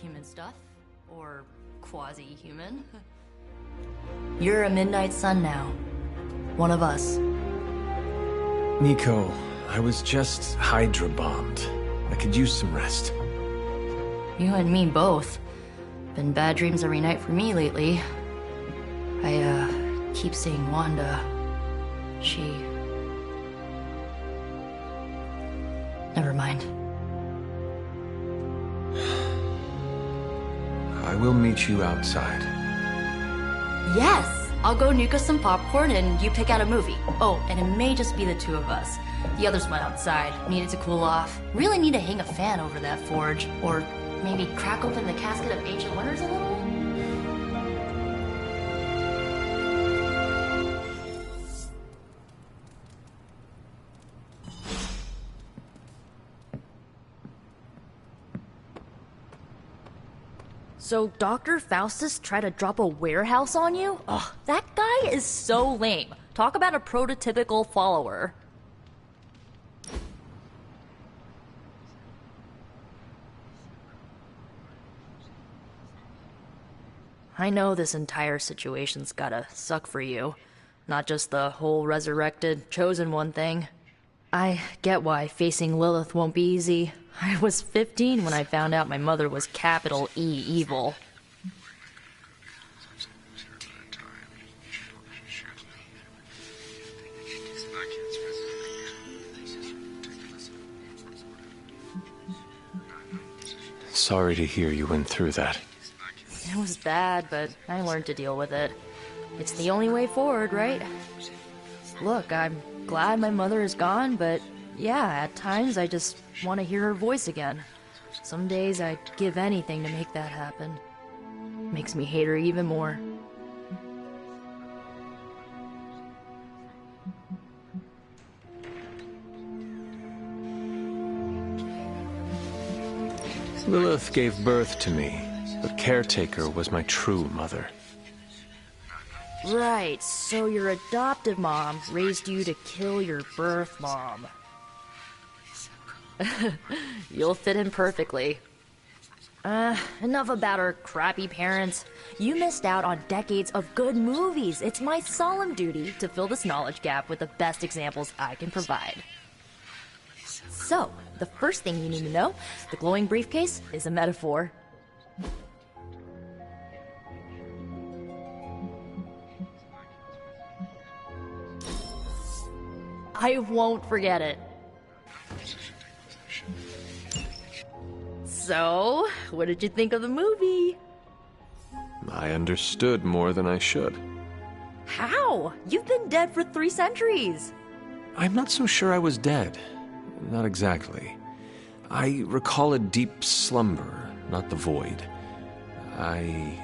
human stuff. Or quasi-human. You're a Midnight Sun now. One of us. Nico, I was just Hydra bombed. I could use some rest. You and me both. Been bad dreams every night for me lately. I, keep seeing Wanda. She... Never mind. I will meet you outside. Yes! I'll go nuke us some popcorn and you pick out a movie. Oh, and it may just be the two of us. The others went outside, needed to cool off. Really need to hang a fan over that forge. Or maybe crack open the casket of ancient wonders a little? So Dr. Faustus tried to drop a warehouse on you? Ugh, that guy is so lame. Talk about a prototypical follower. I know this entire situation's gotta suck for you. Not just the whole resurrected, chosen one thing. I get why facing Lilith won't be easy. I was 15 when I found out my mother was capital E evil. Sorry to hear you went through that. It was bad, but I learned to deal with it. It's the only way forward, right? Look, I'm glad my mother is gone, but yeah, at times I just want to hear her voice again. Some days I'd give anything to make that happen. Makes me hate her even more. Lilith gave birth to me, but Caretaker was my true mother. Right, so your adoptive mom raised you to kill your birth mom. You'll fit in perfectly. Enough about her crappy parents. You missed out on decades of good movies. It's my solemn duty to fill this knowledge gap with the best examples I can provide. So, the first thing you need to know, the glowing briefcase is a metaphor. I won't forget it. So, what did you think of the movie? I understood more than I should. How? You've been dead for 3 centuries. I'm not so sure I was dead. Not exactly. I recall a deep slumber, not the void. I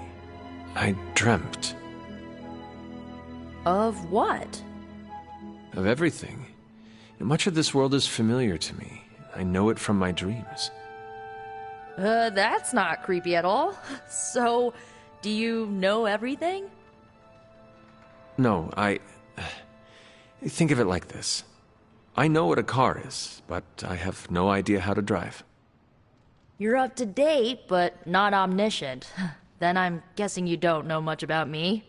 dreamt. Of what? Of everything. Much of this world is familiar to me. I know it from my dreams. That's not creepy at all. So, do you know everything? No, think of it like this. I know what a car is, but I have no idea how to drive. You're up to date, but not omniscient. Then I'm guessing you don't know much about me.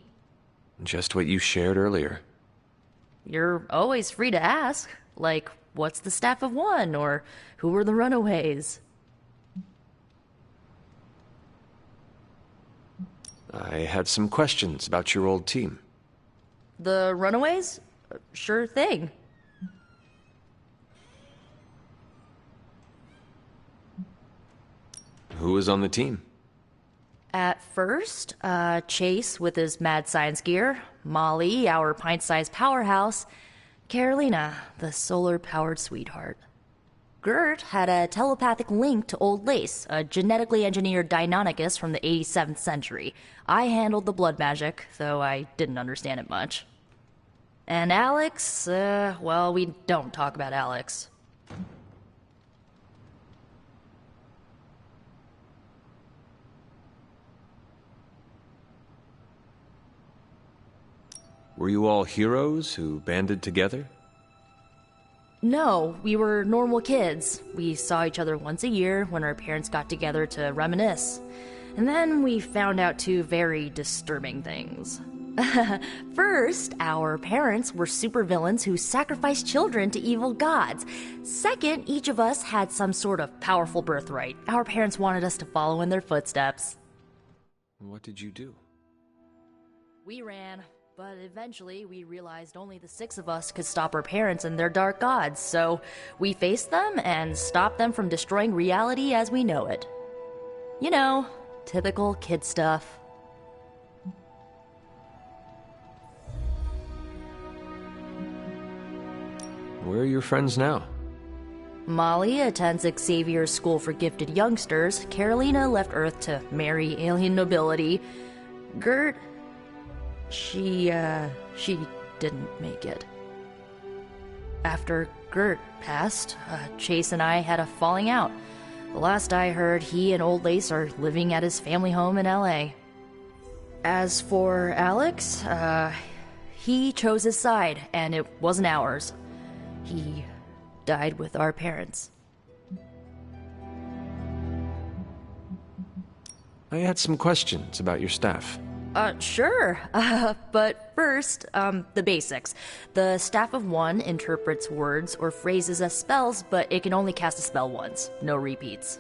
Just what you shared earlier. You're always free to ask. Like, what's the Staff of One? Or who were the Runaways? I had some questions about your old team. The Runaways? Sure thing. Who was on the team? At first, Chase with his mad science gear, Molly, our pint-sized powerhouse, Carolina, the solar-powered sweetheart. Gert had a telepathic link to Old Lace, a genetically engineered Deinonychus from the 87th century. I handled the blood magic, though I didn't understand it much. And Alex, well, we don't talk about Alex. Were you all heroes who banded together? No, we were normal kids. We saw each other once a year when our parents got together to reminisce. And then we found out two very disturbing things. First, our parents were supervillains who sacrificed children to evil gods. Second, each of us had some sort of powerful birthright. Our parents wanted us to follow in their footsteps. What did you do? We ran, but eventually we realized only the six of us could stop our parents and their dark gods, so we faced them and stopped them from destroying reality as we know it. You know, typical kid stuff. Where are your friends now? Molly attends Xavier's School for Gifted Youngsters. Carolina left Earth to marry alien nobility. Gert... She didn't make it. After Gert passed, Chase and I had a falling out. The last I heard, he and Old Lace are living at his family home in LA. As for Alex, he chose his side, and it wasn't ours. He died with our parents. I had some questions about your staff. Sure. But first, the basics. The Staff of One interprets words or phrases as spells, but it can only cast a spell once. No repeats.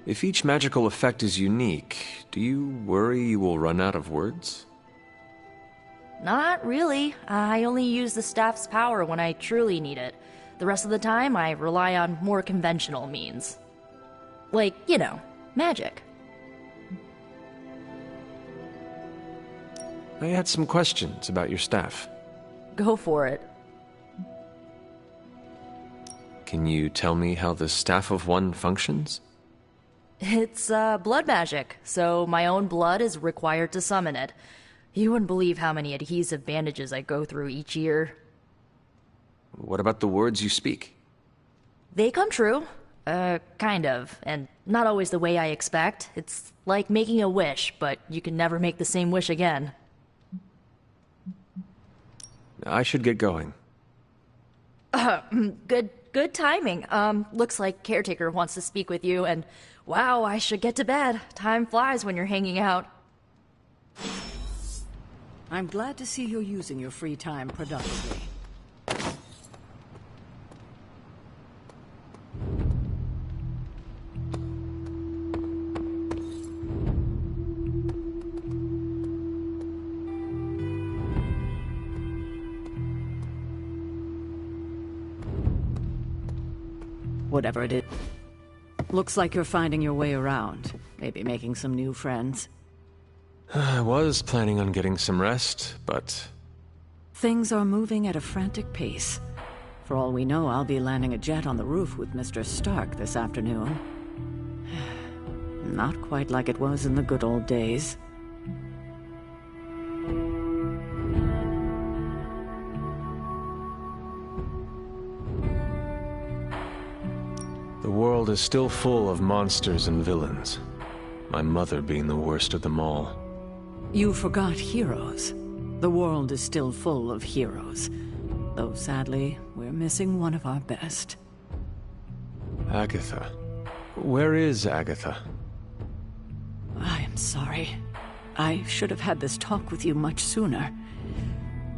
If each magical effect is unique, do you worry you will run out of words? Not really. I only use the staff's power when I truly need it. The rest of the time, I rely on more conventional means. Like, you know, magic. I had some questions about your staff. Go for it. Can you tell me how the Staff of One functions? It's, blood magic, so my own blood is required to summon it. You wouldn't believe how many adhesive bandages I go through each year. What about the words you speak? They come true. Kind of. And not always the way I expect. It's like making a wish, but you can never make the same wish again. I should get going. Good timing. Looks like Caretaker wants to speak with you, and wow, I should get to bed. Time flies when you're hanging out. I'm glad to see you're using your free time productively. Whatever it is. Looks like you're finding your way around. Maybe making some new friends. I was planning on getting some rest, but... Things are moving at a frantic pace. For all we know, I'll be landing a jet on the roof with Mr. Stark this afternoon. Not quite like it was in the good old days. The world is still full of monsters and villains. My mother being the worst of them all. You forgot heroes. The world is still full of heroes. Though sadly, we're missing one of our best. Agatha. Where is Agatha? I am sorry. I should have had this talk with you much sooner.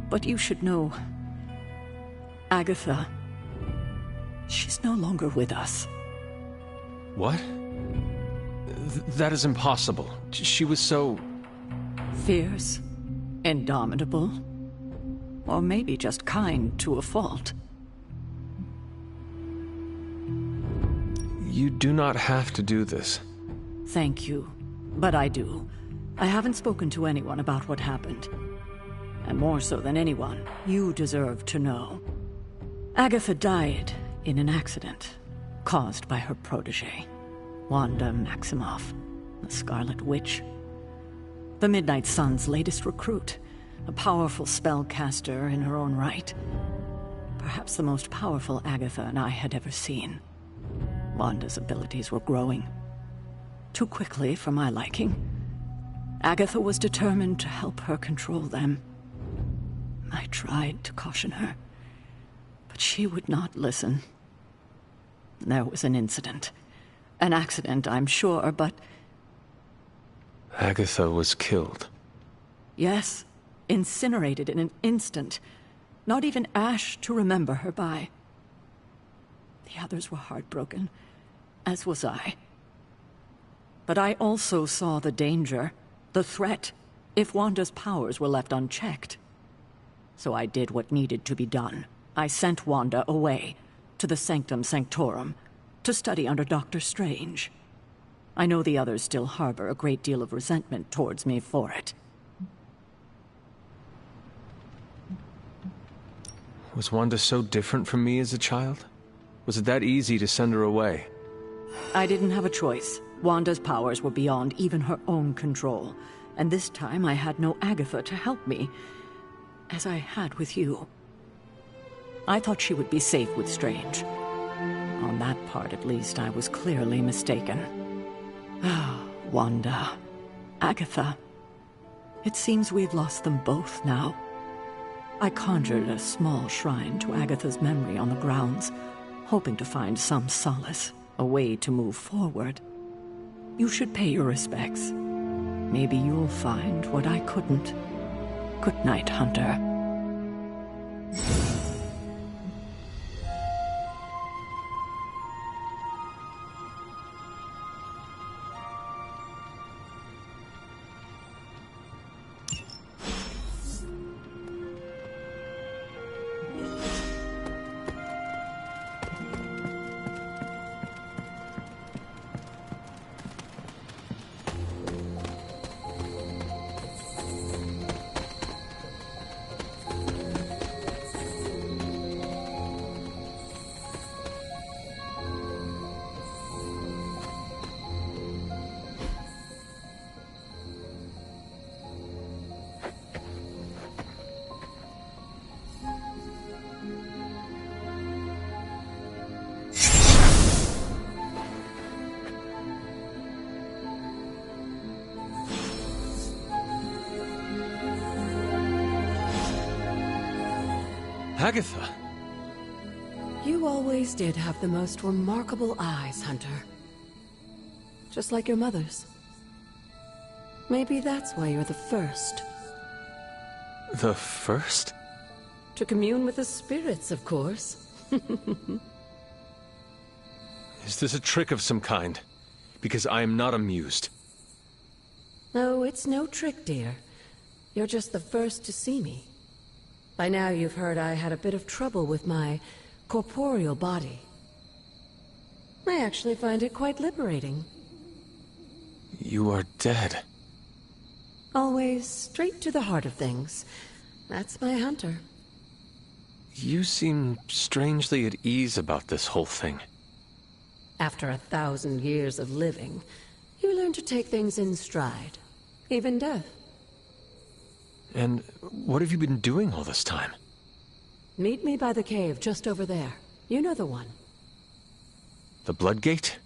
But you should know... Agatha... She's no longer with us. What? That is impossible. She was so... Fierce, indomitable, or maybe just kind to a fault. You do not have to do this. Thank you, but I do. I haven't spoken to anyone about what happened. And more so than anyone, you deserve to know. Agatha died in an accident caused by her protege, Wanda Maximoff, the Scarlet Witch. The Midnight Sun's latest recruit, a powerful spellcaster in her own right. Perhaps the most powerful Agatha and I had ever seen. Wanda's abilities were growing. Too quickly for my liking. Agatha was determined to help her control them. I tried to caution her, but she would not listen. There was an incident. An accident, I'm sure, but... Agatha was killed. Yes, incinerated in an instant. Not even ash to remember her by. The others were heartbroken, as was I. But I also saw the danger, the threat, if Wanda's powers were left unchecked. So I did what needed to be done. I sent Wanda away, to the Sanctum Sanctorum, to study under Doctor Strange. I know the others still harbor a great deal of resentment towards me for it. Was Wanda so different from me as a child? Was it that easy to send her away? I didn't have a choice. Wanda's powers were beyond even her own control. And this time I had no Agatha to help me, as I had with you. I thought she would be safe with Strange. On that part, at least, I was clearly mistaken. Ah, Wanda. Agatha. It seems we've lost them both now. I conjured a small shrine to Agatha's memory on the grounds, hoping to find some solace, a way to move forward. You should pay your respects. Maybe you'll find what I couldn't. Good night, Hunter. Agatha! You always did have the most remarkable eyes, Hunter. Just like your mother's. Maybe that's why you're the first. The first? To commune with the spirits, of course. Is this a trick of some kind? Because I am not amused. No, it's no trick, dear. You're just the first to see me. By now you've heard I had a bit of trouble with my corporeal body. I actually find it quite liberating. You are dead. Always straight to the heart of things. That's my Hunter. You seem strangely at ease about this whole thing. After 1,000 years of living, you learn to take things in stride. Even death. And what have you been doing all this time? Meet me by the cave just over there. You know the one. The Bloodgate?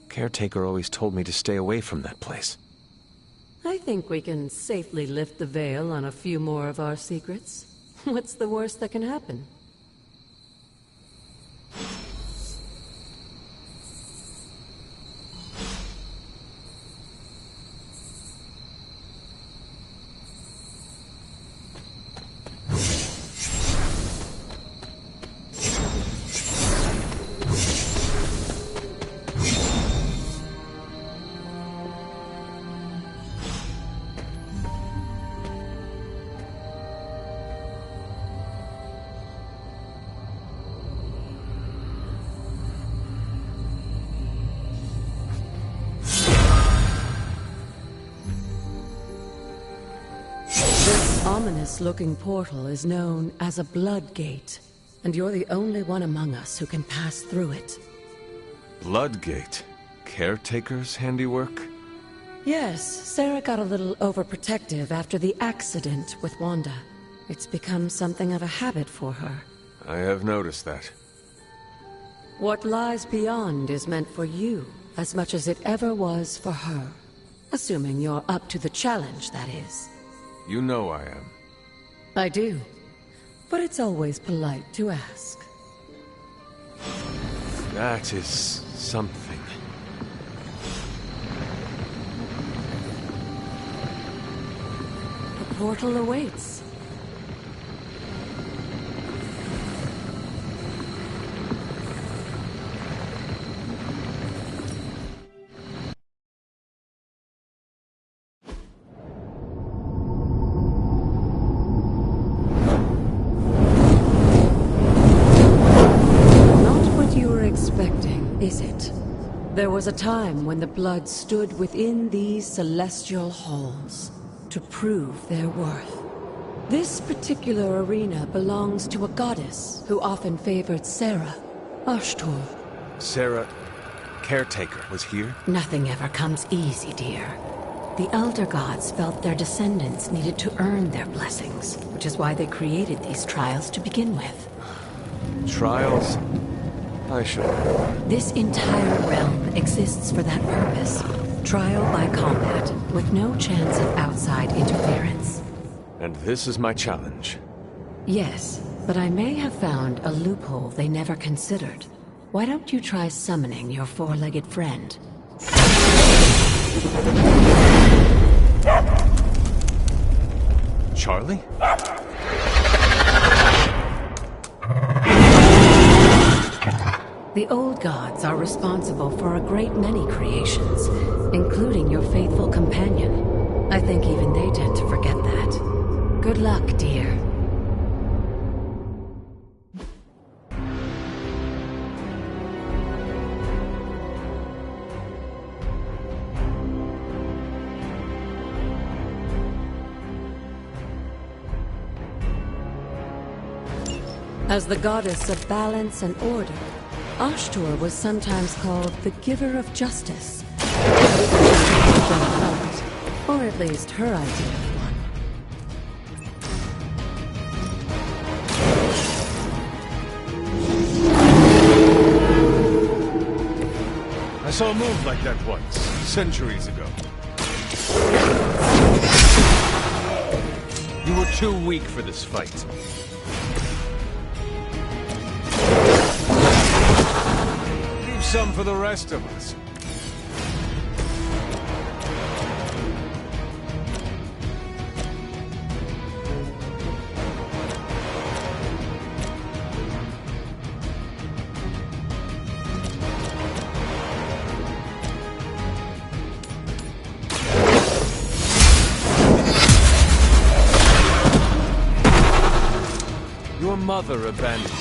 Caretaker always told me to stay away from that place. I think we can safely lift the veil on a few more of our secrets. What's the worst that can happen? Ominous-looking portal is known as a Bloodgate, and you're the only one among us who can pass through it. Bloodgate? Caretaker's handiwork? Yes, Sarah got a little overprotective after the accident with Wanda. It's become something of a habit for her. I have noticed that. What lies beyond is meant for you, as much as it ever was for her. Assuming you're up to the challenge, that is. You know I am. I do. But it's always polite to ask. That is something. The portal awaits. Is it? There was a time when the blood stood within these celestial halls to prove their worth. This particular arena belongs to a goddess who often favored Sarah, Ashtor. Sarah, caretaker, was here? Nothing ever comes easy, dear. The Elder Gods felt their descendants needed to earn their blessings, which is why they created these trials to begin with. Trials? I should. This entire realm exists for that purpose. Trial by combat, with no chance of outside interference. And this is my challenge. Yes, but I may have found a loophole they never considered. Why don't you try summoning your four-legged friend? Charlie? The old gods are responsible for a great many creations, including your faithful companion. I think even they tend to forget that. Good luck, dear. As the goddess of balance and order, Ashtor was sometimes called the Giver of Justice. Or at least her idea of one. I saw a move like that once, centuries ago. You were too weak for this fight. Some for the rest of us. Your mother abandoned you.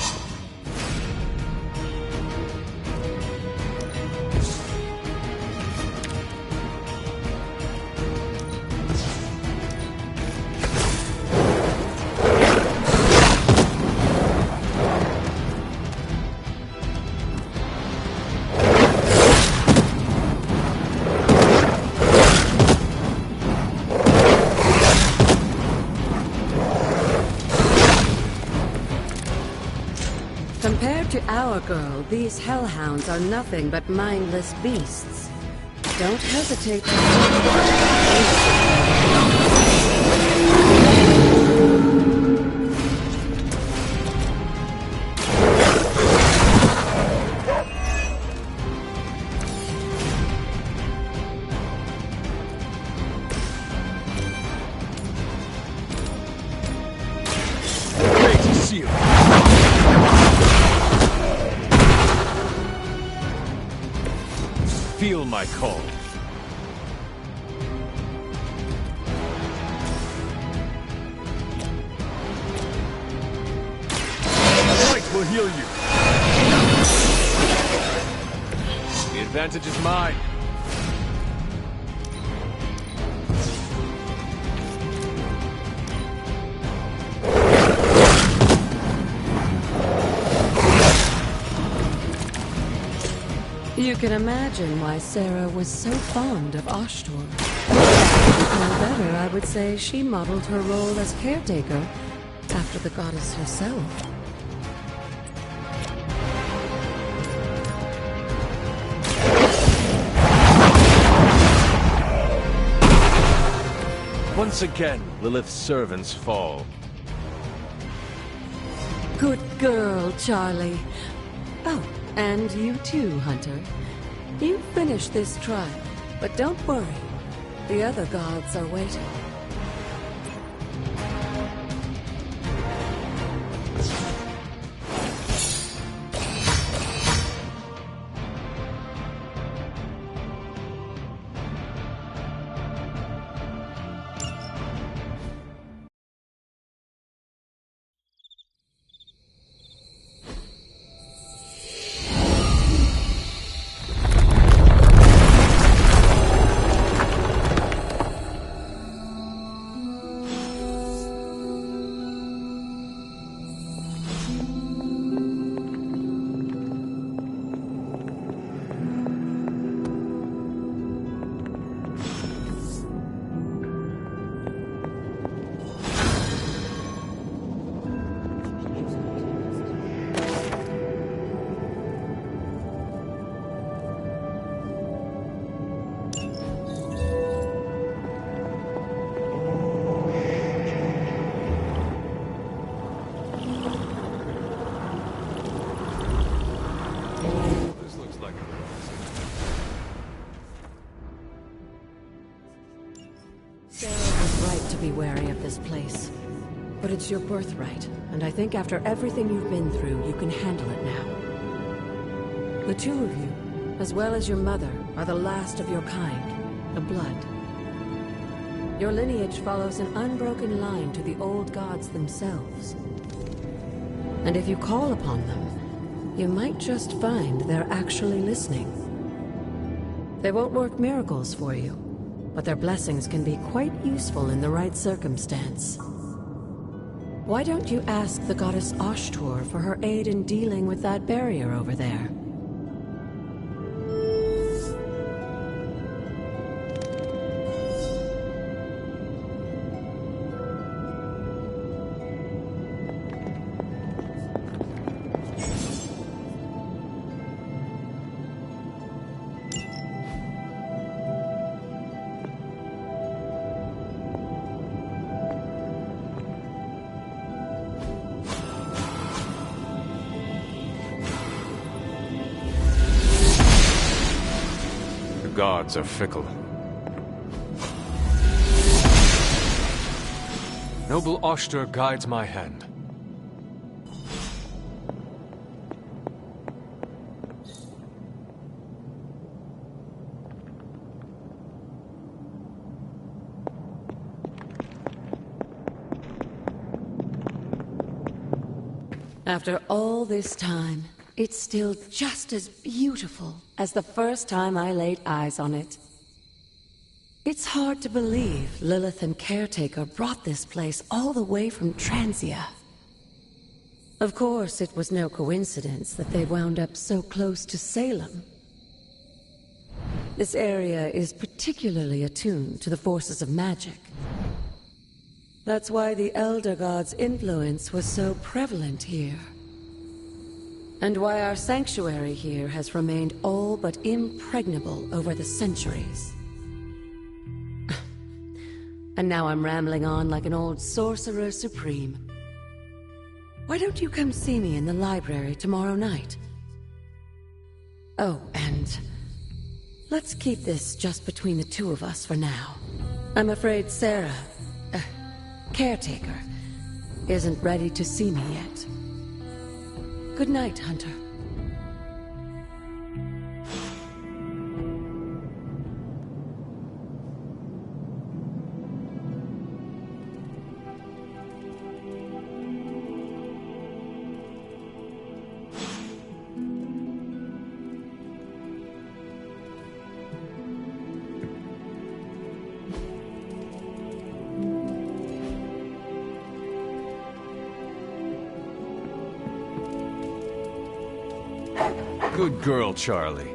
Compared to our girl, these hellhounds are nothing but mindless beasts. Don't hesitate Great to see you. Feel my call. Light will heal you. The advantage is mine. You can imagine why Sarah was so fond of Ashtor. Or better, I would say she modeled her role as caretaker after the goddess herself. Once again, Lilith's servants fall. Good girl, Charlie. Oh, and you too, Hunter. You finished this trial, but don't worry. The other gods are waiting. Be wary of this place. But it's your birthright, and I think after everything you've been through, you can handle it now. The two of you, as well as your mother, are the last of your kind, the Blood. Your lineage follows an unbroken line to the old gods themselves. And if you call upon them, you might just find they're actually listening. They won't work miracles for you, but their blessings can be quite useful in the right circumstance. Why don't you ask the goddess Ashtur for her aid in dealing with that barrier over there? Gods are fickle. Noble Ashtur guides my hand. After all this time, it's still just as beautiful as the first time I laid eyes on it. It's hard to believe Lilith and Caretaker brought this place all the way from Transia. Of course, it was no coincidence that they wound up so close to Salem. This area is particularly attuned to the forces of magic. That's why the Elder God's influence was so prevalent here. And why our sanctuary here has remained all but impregnable over the centuries. And now I'm rambling on like an old sorcerer supreme. Why don't you come see me in the library tomorrow night? Oh, and let's keep this just between the two of us for now. I'm afraid Sarah, Caretaker, isn't ready to see me yet. Good night, Hunter. Good girl, Charlie.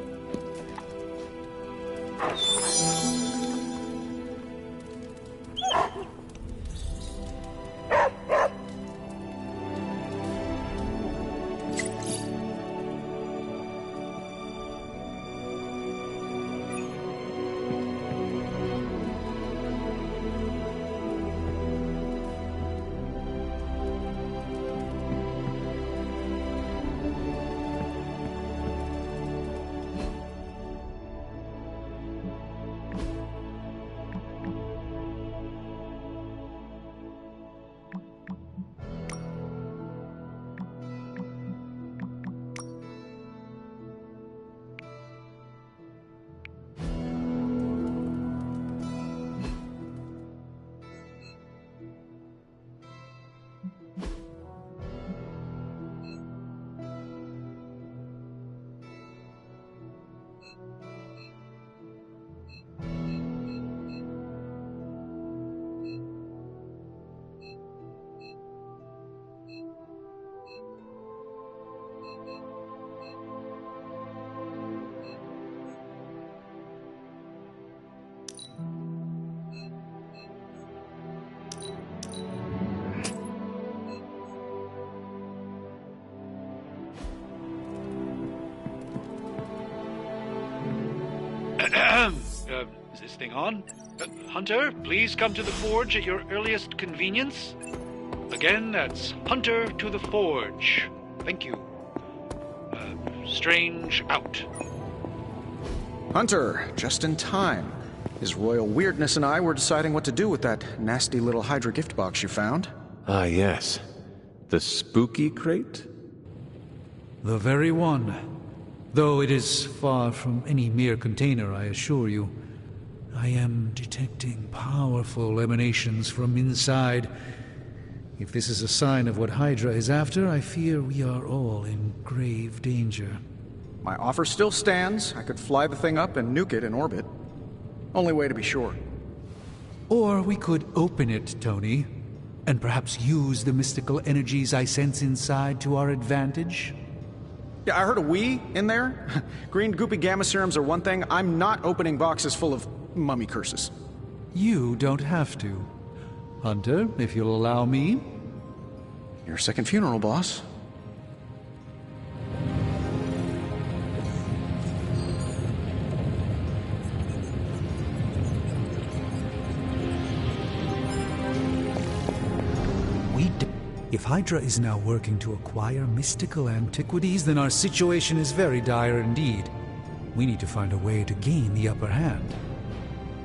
Is this thing on? Hunter, please come to the forge at your earliest convenience. Again, that's Hunter to the forge. Thank you. Strange out. Hunter, just in time. His royal weirdness and I were deciding what to do with that nasty little Hydra gift box you found. Ah, yes. The spooky crate? The very one. Though it is far from any mere container, I assure you. I am detecting powerful emanations from inside. If this is a sign of what Hydra is after, I fear we are all in grave danger. My offer still stands. I could fly the thing up and nuke it in orbit. Only way to be sure. Or we could open it, Tony, and perhaps use the mystical energies I sense inside to our advantage. Yeah, I heard a we in there. Green goopy gamma serums are one thing. I'm not opening boxes full of mummy curses. You don't have to. Hunter, if you'll allow me. Your second funeral, boss. If Hydra is now working to acquire mystical antiquities, then our situation is very dire indeed. We need to find a way to gain the upper hand.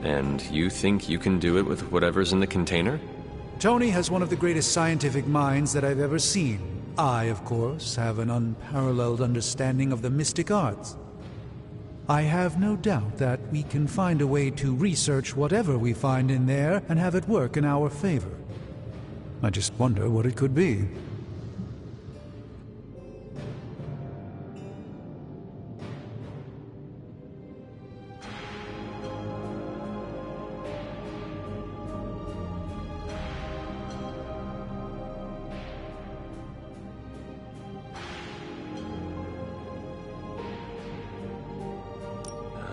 And you think you can do it with whatever's in the container? Tony has one of the greatest scientific minds that I've ever seen. I, of course, have an unparalleled understanding of the mystic arts. I have no doubt that we can find a way to research whatever we find in there and have it work in our favor. I just wonder what it could be.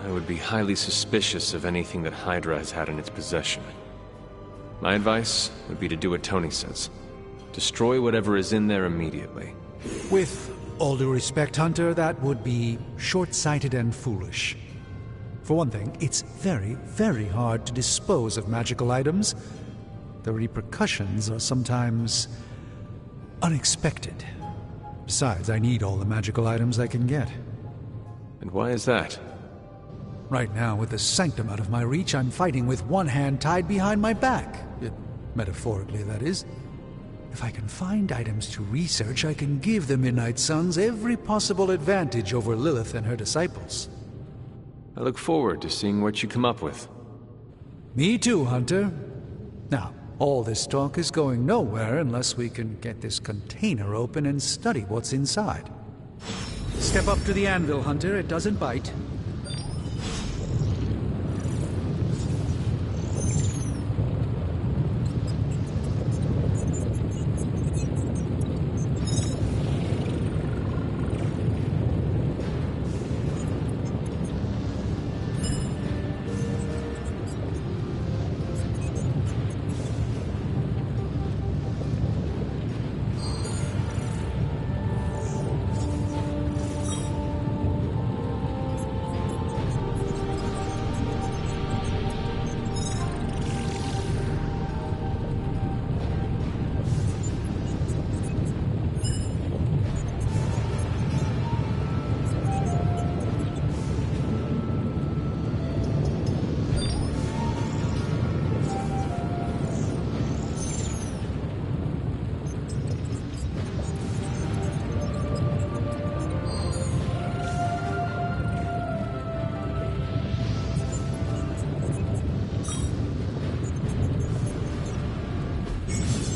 I would be highly suspicious of anything that Hydra has had in its possession. My advice would be to do what Tony says. Destroy whatever is in there immediately. With all due respect, Hunter, that would be short-sighted and foolish. For one thing, it's very, very hard to dispose of magical items. The repercussions are sometimes unexpected. Besides, I need all the magical items I can get. And why is that? Right now, with the sanctum out of my reach, I'm fighting with one hand tied behind my back. Metaphorically, that is. If I can find items to research, I can give the Midnight Suns every possible advantage over Lilith and her disciples. I look forward to seeing what you come up with. Me too, Hunter. Now, all this talk is going nowhere unless we can get this container open and study what's inside. Step up to the anvil, Hunter. It doesn't bite.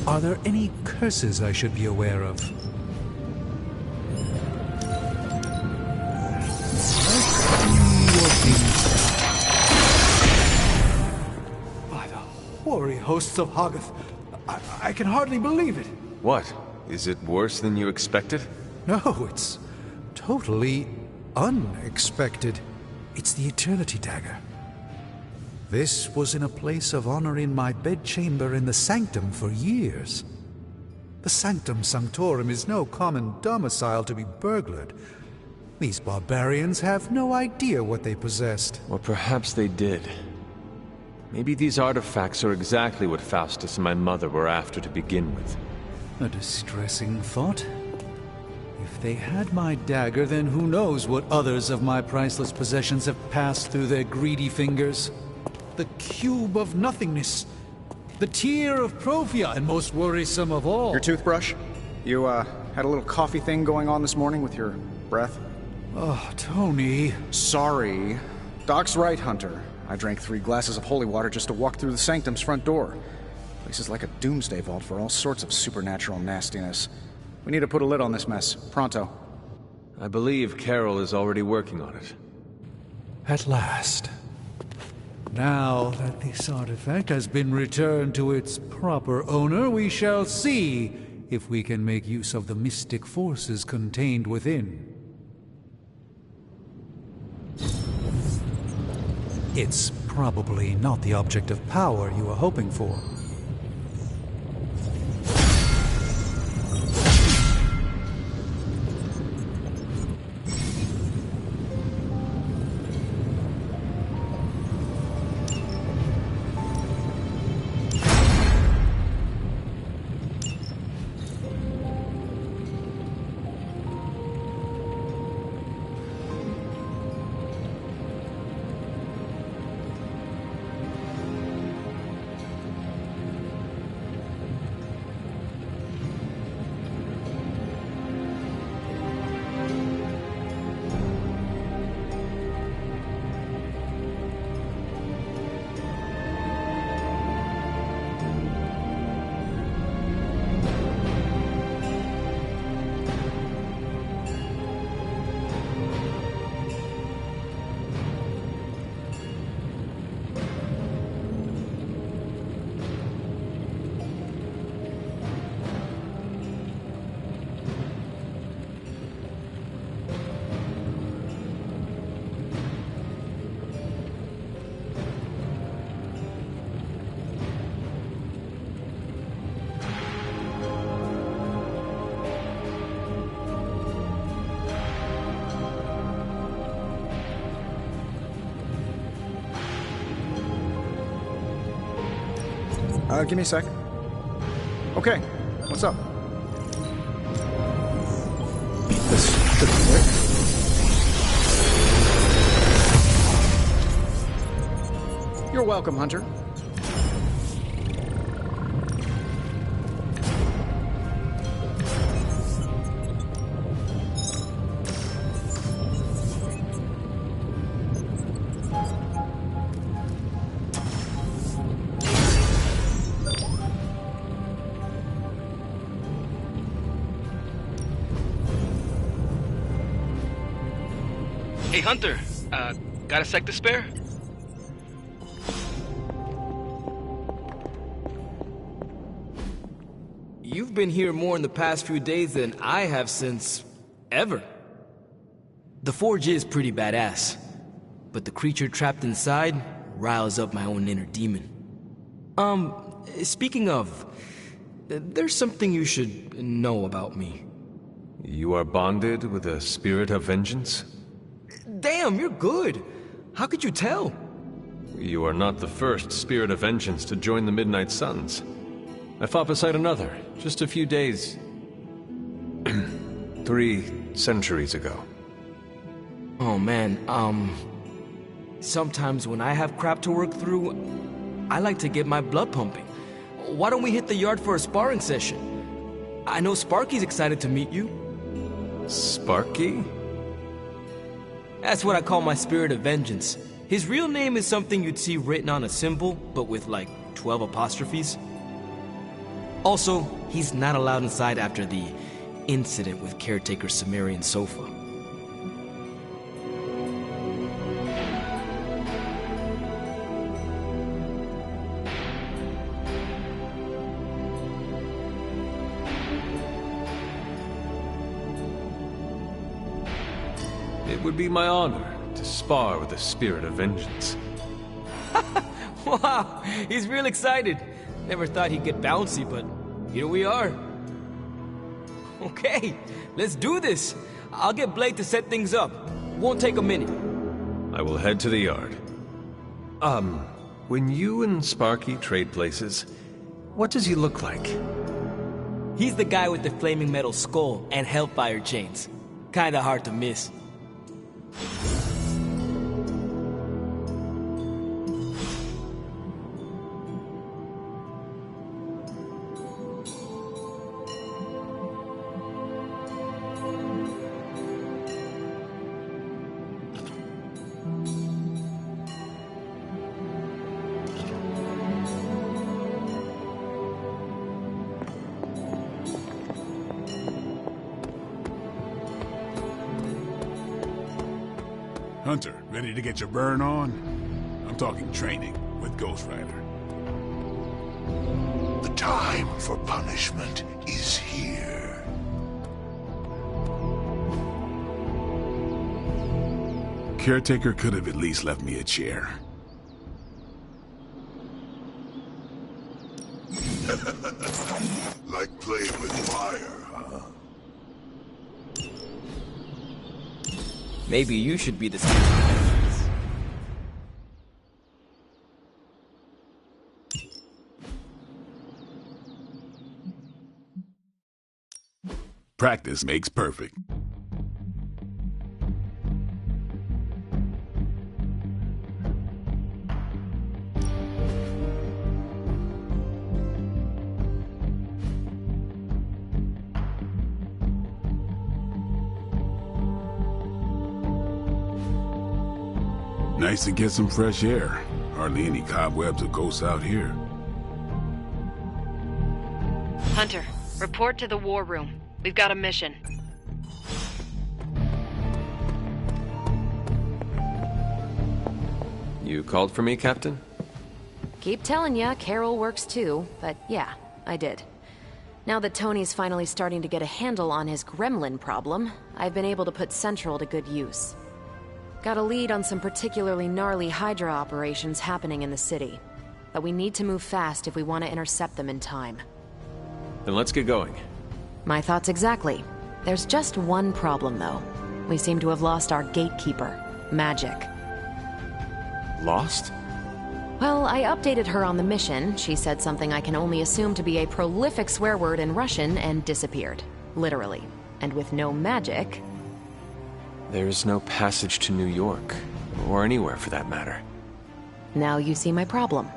Are there any curses I should be aware of? sorry, hosts of Hoggoth. I can hardly believe it. What? Is it worse than you expected? No, it's totally unexpected. It's the Eternity Dagger. This was in a place of honor in my bedchamber in the Sanctum for years. The Sanctum Sanctorum is no common domicile to be burglared. These barbarians have no idea what they possessed. Or perhaps they did. Maybe these artifacts are exactly what Faustus and my mother were after to begin with. A distressing thought. If they had my dagger, then who knows what others of my priceless possessions have passed through their greedy fingers. The Cube of Nothingness. The Tear of Profia, and most worrisome of all. Your toothbrush? You, had a little coffee thing going on this morning with your breath? Oh, Tony. Sorry. Doc's right, Hunter. I drank 3 glasses of holy water just to walk through the Sanctum's front door. Place is like a doomsday vault for all sorts of supernatural nastiness. We need to put a lid on this mess. Pronto. I believe Carol is already working on it. At last. Now that this artifact has been returned to its proper owner, we shall see if we can make use of the mystic forces contained within. It's probably not the object of power you were hoping for. Give me a sec. Okay, what's up? This should be quick. You're welcome, Hunter. Hey, Hunter, got a sec to spare? You've been here more in the past few days than I have since... ever. The forge is pretty badass, but the creature trapped inside riles up my own inner demon. Speaking of, there's something you should know about me. You are bonded with a spirit of vengeance? Damn, you're good. How could you tell? You are not the first spirit of vengeance to join the Midnight Suns. I fought beside another, just a few days... 3 centuries ago. Oh man, sometimes when I have crap to work through, I like to get my blood pumping. Why don't we hit the yard for a sparring session? I know Sparky's excited to meet you. Sparky? That's what I call my spirit of vengeance. His real name is something you'd see written on a symbol, but with like 12 apostrophes. Also, he's not allowed inside after the incident with caretaker Sumerian Sofa. It would be my honor to spar with the spirit of vengeance. Wow, he's real excited. Never thought he'd get bouncy, but here we are. Okay, let's do this. I'll get Blake to set things up. Won't take a minute. I will head to the yard. When you and Sparky trade places, what does he look like? He's the guy with the flaming metal skull and hellfire chains. Kinda hard to miss. Hunter, ready to get your burn on? I'm talking training with Ghost Rider. The time for punishment is here. Caretaker could have at least left me a chair. Like playing with fire, huh? Maybe you should be the speaker. Practice makes perfect. Nice to get some fresh air. Hardly any cobwebs or ghosts out here. Hunter, report to the war room. We've got a mission. You called for me, Captain? Keep telling ya, Carol works too, but yeah, I did. Now that Tony's finally starting to get a handle on his gremlin problem, I've been able to put Central to good use. Got a lead on some particularly gnarly Hydra operations happening in the city. But we need to move fast if we want to intercept them in time. Then let's get going. My thoughts exactly. There's just one problem, though. We seem to have lost our gatekeeper, Magic. Lost? Well, I updated her on the mission. She said something I can only assume to be a prolific swear word in Russian and disappeared. Literally. And with no magic... There's no passage to New York, or anywhere for that matter. Now you see my problem.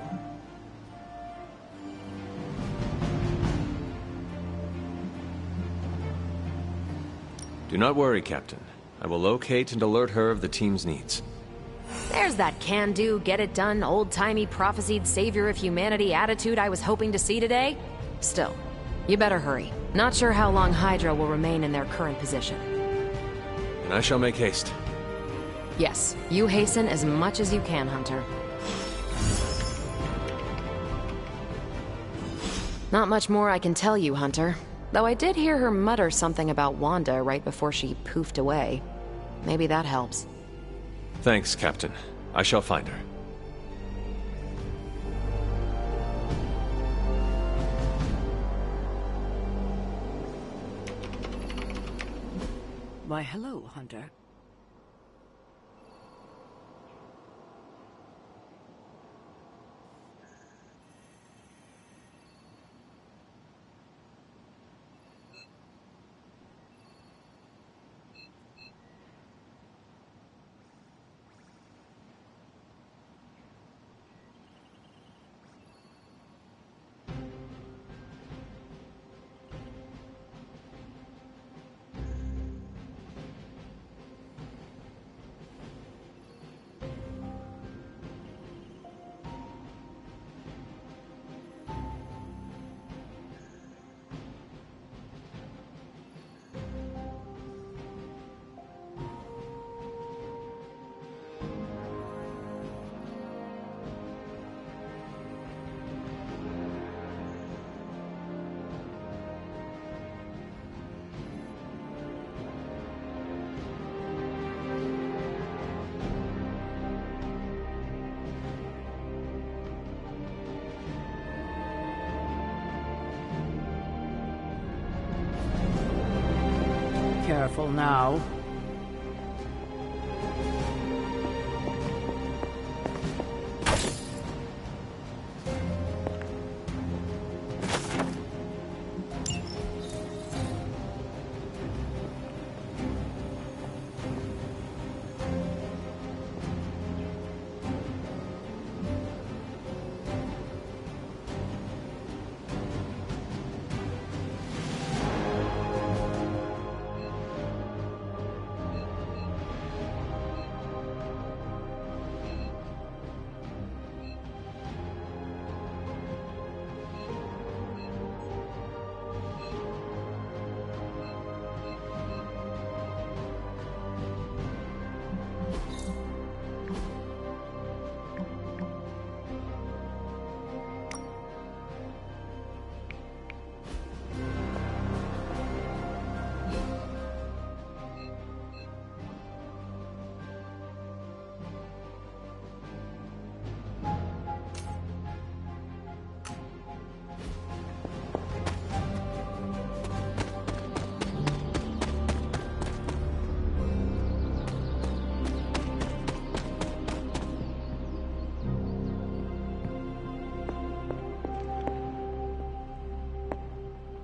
Do not worry, Captain. I will locate and alert her of the team's needs. There's that can-do, get-it-done, old-timey prophesied savior of humanity attitude I was hoping to see today. Still, you better hurry. Not sure how long Hydra will remain in their current position. And I shall make haste. Yes, you hasten as much as you can, Hunter. Not much more I can tell you, Hunter. Though I did hear her mutter something about Wanda right before she poofed away. Maybe that helps. Thanks, Captain. I shall find her. Why, hello, Hunter. careful now.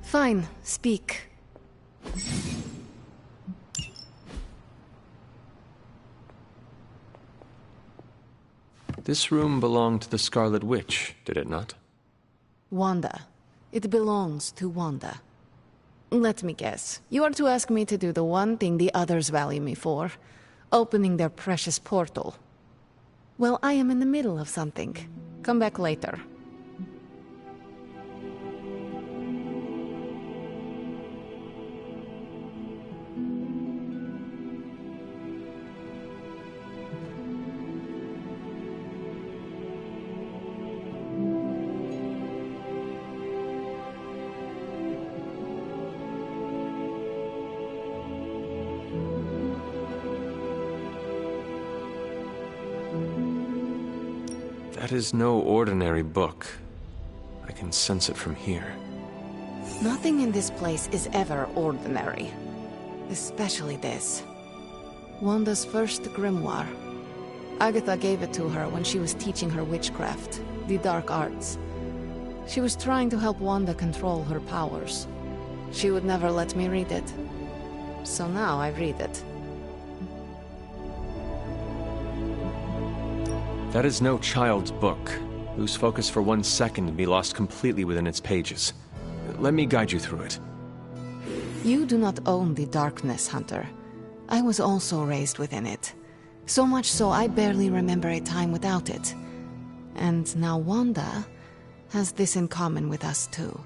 Fine, speak. This room belonged to the Scarlet Witch, did it not? Wanda. It belongs to Wanda. Let me guess. You are to ask me to do the one thing the others value me for. Opening their precious portal. Well, I am in the middle of something. Come back later. That is no ordinary book. I can sense it from here. Nothing in this place is ever ordinary. Especially this. Wanda's first grimoire. Agatha gave it to her when she was teaching her witchcraft, the dark arts. She was trying to help Wanda control her powers. She would never let me read it. So now I read it. That is no child's book. Lose focus for 1 second and be lost completely within its pages. Let me guide you through it. You do not own the darkness, Hunter. I was also raised within it. So much so I barely remember a time without it. And now Wanda has this in common with us too.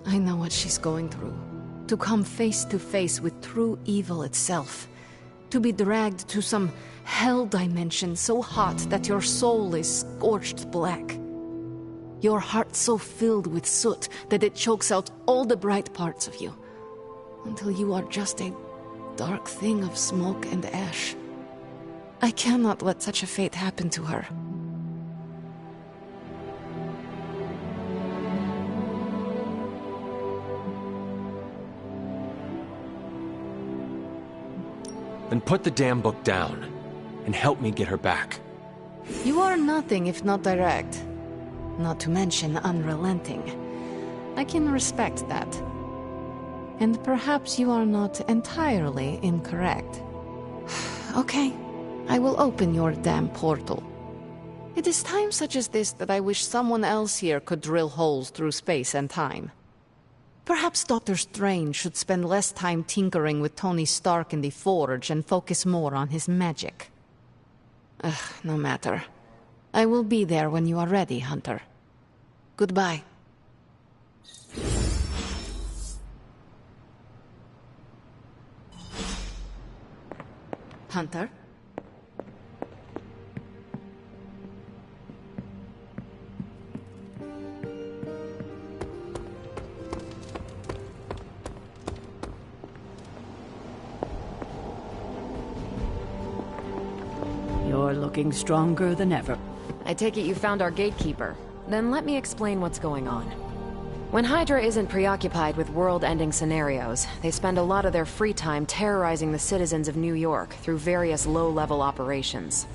I know what she's going through. To come face to face with true evil itself. To be dragged to some hell dimension so hot that your soul is scorched black. Your heart so filled with soot that it chokes out all the bright parts of you. Until you are just a dark thing of smoke and ash. I cannot let such a fate happen to her. Then put the damn book down, and help me get her back. You are nothing if not direct. Not to mention unrelenting. I can respect that. And perhaps you are not entirely incorrect. Okay, I will open your damn portal. It is times such as this that I wish someone else here could drill holes through space and time. Perhaps Doctor Strange should spend less time tinkering with Tony Stark in the Forge and focus more on his magic. No matter. I will be there when you are ready, Hunter. Goodbye. Hunter? You're looking stronger than ever. I take it you found our gatekeeper. Then let me explain what's going on. When Hydra isn't preoccupied with world-ending scenarios, they spend a lot of their free time terrorizing the citizens of New York through various low-level operations.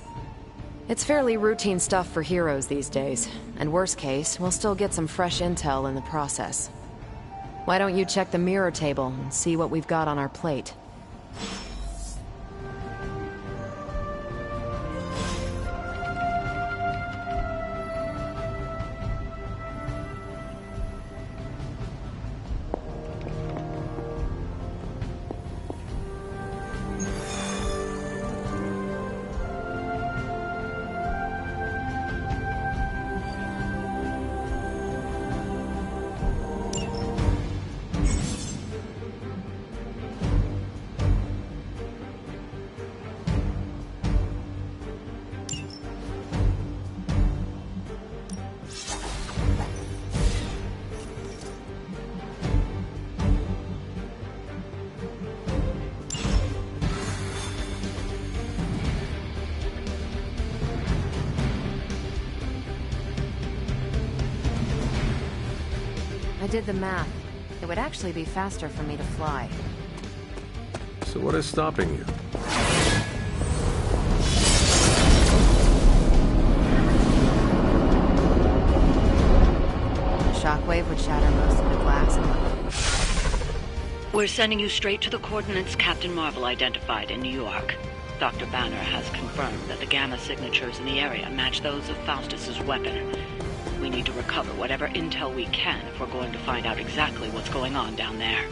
It's fairly routine stuff for heroes these days, and worst case, we'll still get some fresh intel in the process. Why don't you check the mirror table and see what we've got on our plate? I did the math. It would actually be faster for me to fly. So what is stopping you? A shockwave would shatter most of the glass and We're sending you straight to the coordinates Captain Marvel identified in New York. Dr. Banner has confirmed that the gamma signatures in the area match those of Faustus's weapon. We need to recover whatever intel we can if we're going to find out exactly what's going on down there.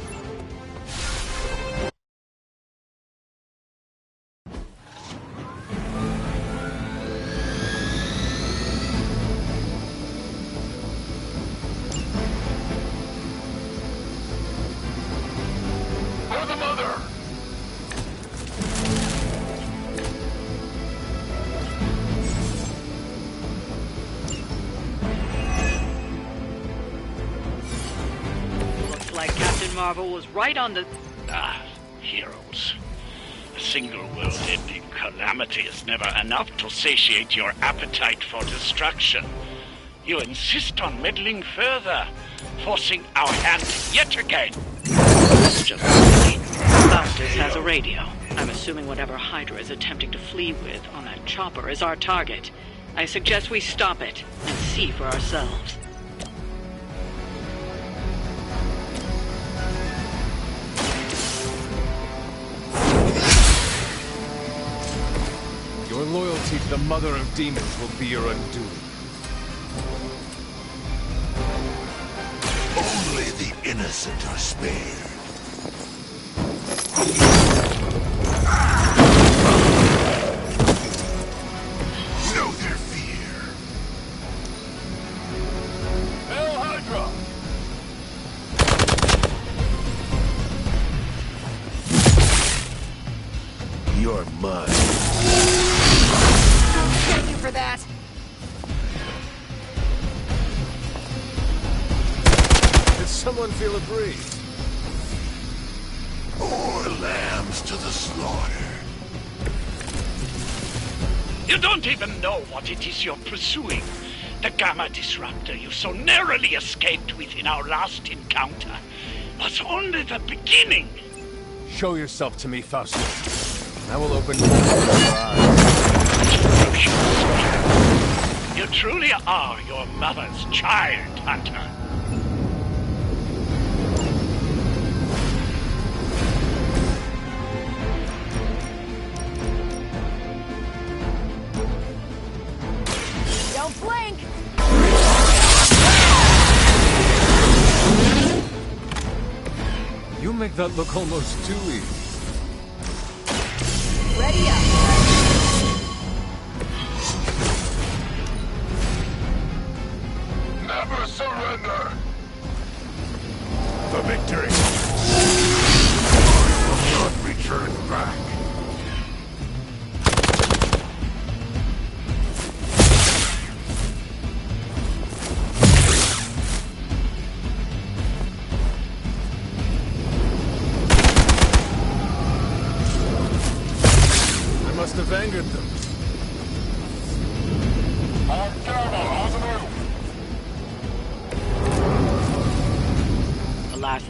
For the mother! Marvel was right on the... Heroes. A single world-ending calamity is never enough to satiate your appetite for destruction. You insist on meddling further, forcing our hand yet again. It's just Faustus has a radio. I'm assuming whatever Hydra is attempting to flee with on that chopper is our target. I suggest we stop it and see for ourselves. Your loyalty to the Mother of Demons will be your undoing. Only the innocent are spared. Know their fear. Hail Hydra! You're mine. Thank you for that. Did someone feel a breeze? More lambs to the slaughter. You don't even know what it is you're pursuing. The Gamma Disruptor you so narrowly escaped with in our last encounter was only the beginning. Show yourself to me, Faustus. I will open your eyes. You truly are your mother's child, Hunter. Don't blink! You make that look almost too easy. Ready up! Never surrender! The victory! I will not return back!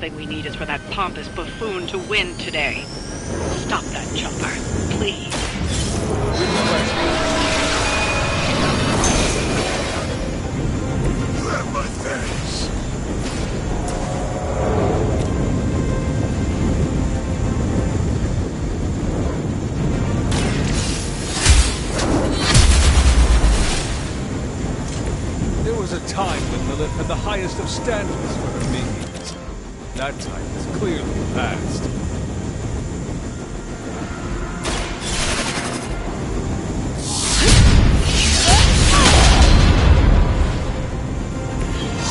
thing we need is for that pompous buffoon to win today. Stop that chopper, please. You have my thanks. There was a time when Lilith had the highest of standards for her minions. That time is clearly past.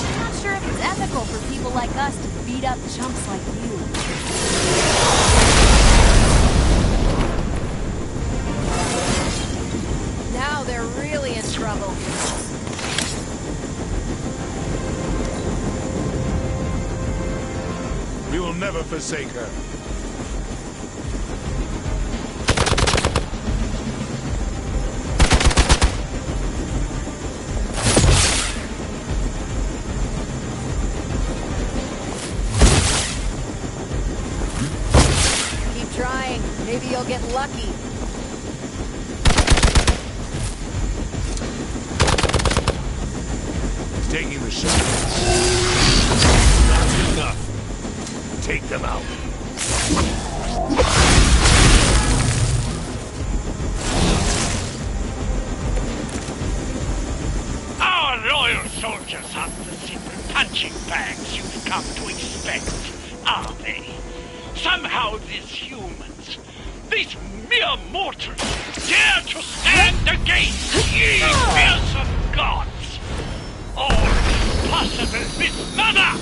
I'm not sure if it's ethical for people like us to beat up chumps like you. Now they're really in trouble. We will never forsake her. Keep trying. Maybe you'll get lucky. Taking the shot. That's enough. Take them out. Our loyal soldiers aren't the simple punching bags you've come to expect, are they? Somehow these humans, these mere mortals, dare to stand against ye fearsome gods! All is possible with Mother!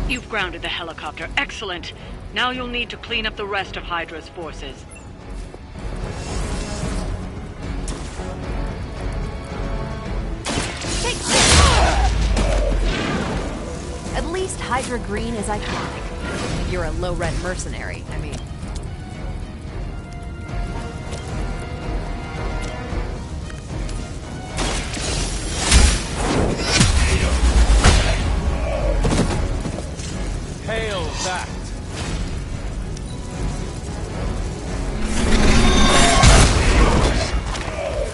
You've grounded the helicopter. Excellent. Now you'll need to clean up the rest of Hydra's forces. At least Hydra Green is iconic. You're a low-rent mercenary, I mean. Hail that!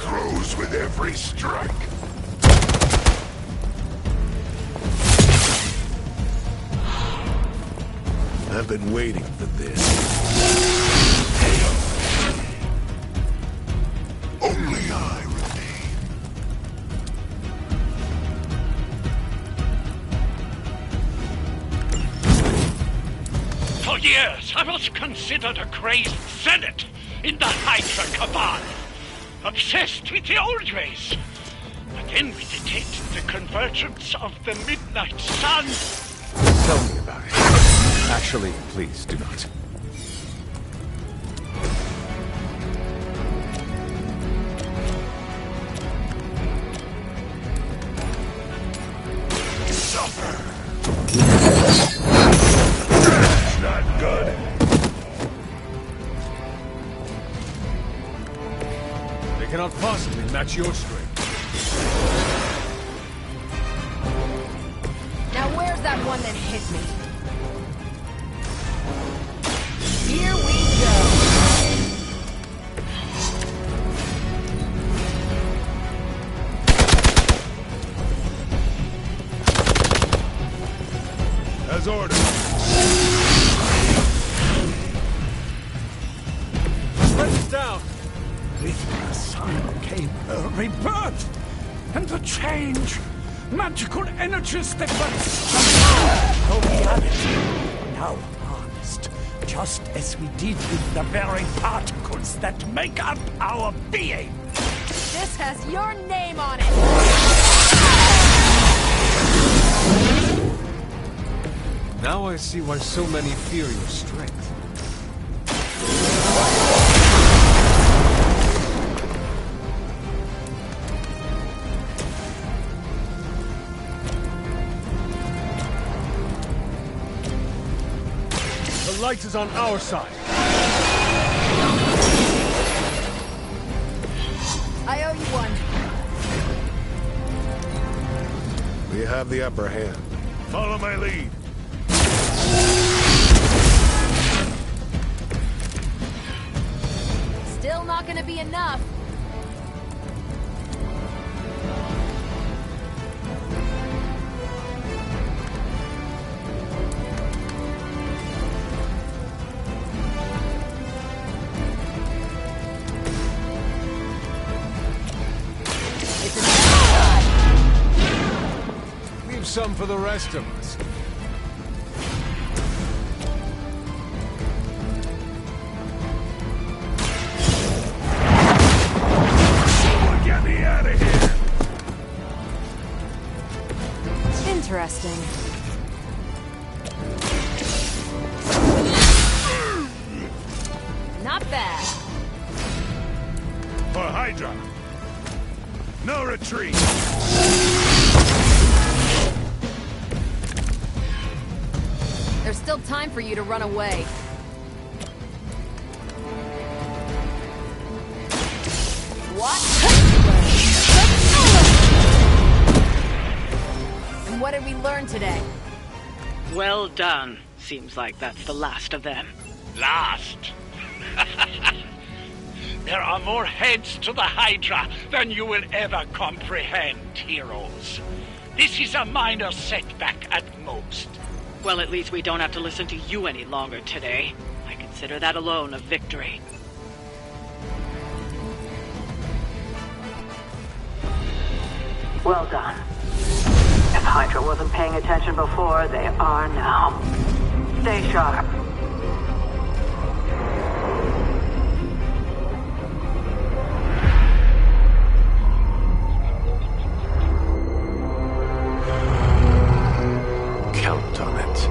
Grows with every strike. I've been waiting for this. Only I remain. For years, I was considered a crazed zealot in the Hydra Cabal. Obsessed with the old ways. But then we detected the convergence of the Midnight Sun. Tell me about it. Actually, please do not. Suffer. That's not good. They cannot possibly match your strength. Now where's that one that hit me? Here we go. As ordered. Press it down! With the sun came a rebirth and a change. Magical energies that once of reality now harnessed, just as we did with the very particles that make up our being. This has your name on it! Now I see why so many fear your strength. The light is on our side. I owe you one. We have the upper hand. Follow my lead. Still not gonna be enough. Leave some for the rest of us. Get me out of here! Interesting. Not bad. For Hydra! No retreat! There's still time for you to run away. What? And what did we learn today? Well done. Seems like that's the last of them. Last? There are more heads to the Hydra than you will ever comprehend, heroes. This is a minor setback at most. Well, at least we don't have to listen to you any longer today. I consider that alone a victory. Well done. If Hydra wasn't paying attention before, they are now. Stay sharp. Count on it.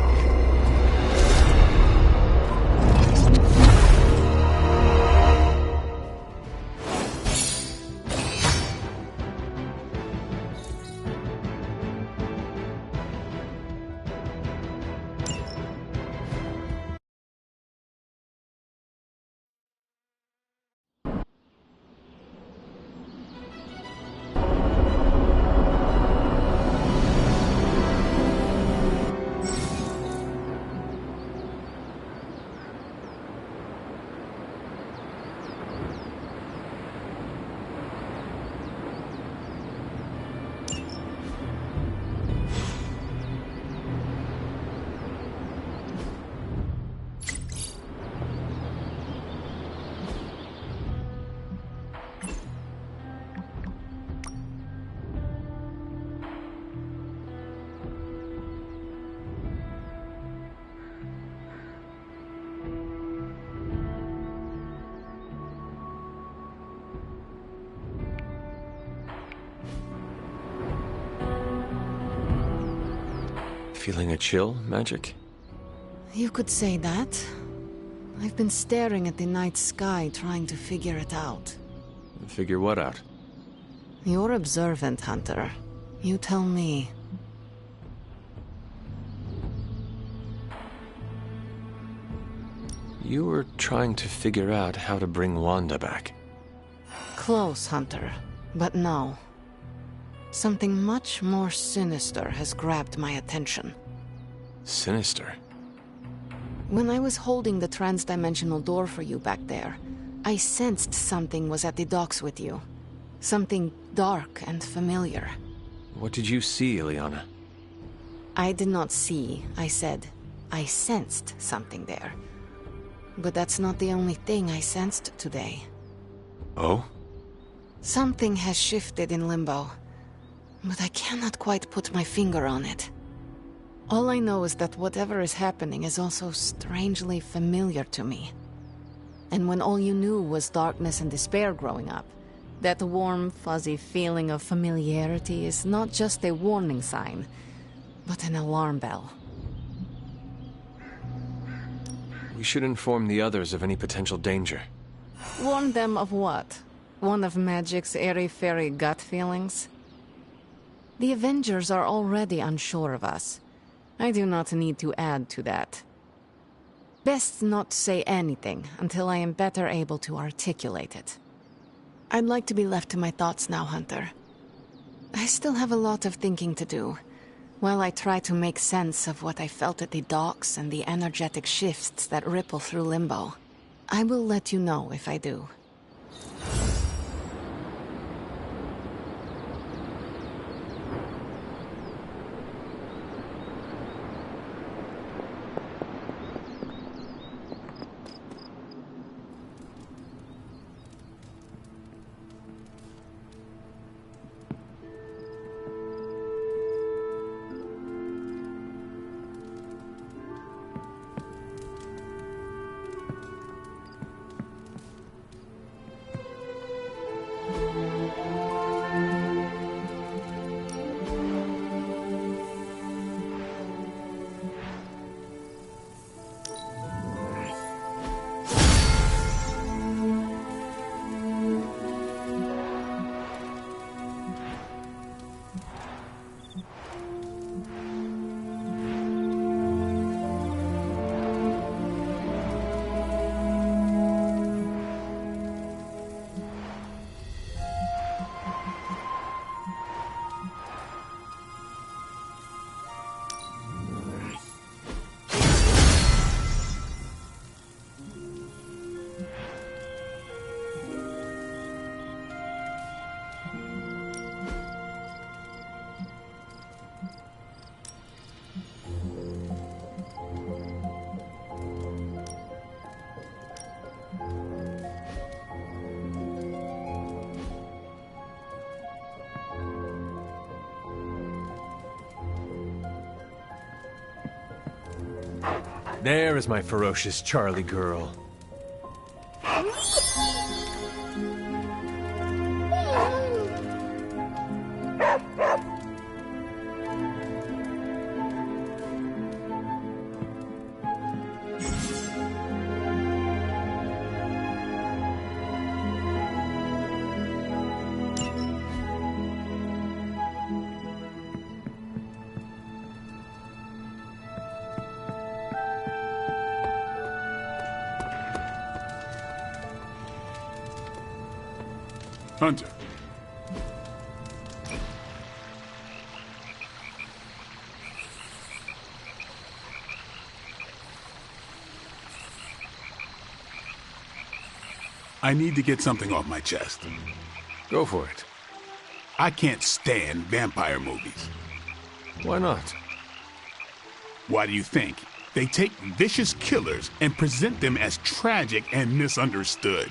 Feeling a chill, Magic? You could say that. I've been staring at the night sky, trying to figure it out. Figure what out? You're observant, Hunter. You tell me. You were trying to figure out how to bring Wanda back. Close, Hunter. But no. Something much more sinister has grabbed my attention. Sinister? When I was holding the transdimensional door for you back there, I sensed something was at the docks with you. Something dark and familiar. What did you see, Illyana? I did not see, I said. I sensed something there. But that's not the only thing I sensed today. Oh? Something has shifted in Limbo. But I cannot quite put my finger on it. All I know is that whatever is happening is also strangely familiar to me. And when all you knew was darkness and despair growing up, that warm, fuzzy feeling of familiarity is not just a warning sign, but an alarm bell. We should inform the others of any potential danger. Warn them of what? One of Magic's airy-fairy gut feelings? The Avengers are already unsure of us. I do not need to add to that. Best not say anything until I am better able to articulate it. I'd like to be left to my thoughts now, Hunter. I still have a lot of thinking to do, While I try to make sense of what I felt at the docks and the energetic shifts that ripple through Limbo, I will let you know if I do. There is my ferocious Charlie girl. Hunter. I need to get something off my chest. Go for it. I can't stand vampire movies. Why not? Why do you think? They take vicious killers and present them as tragic and misunderstood.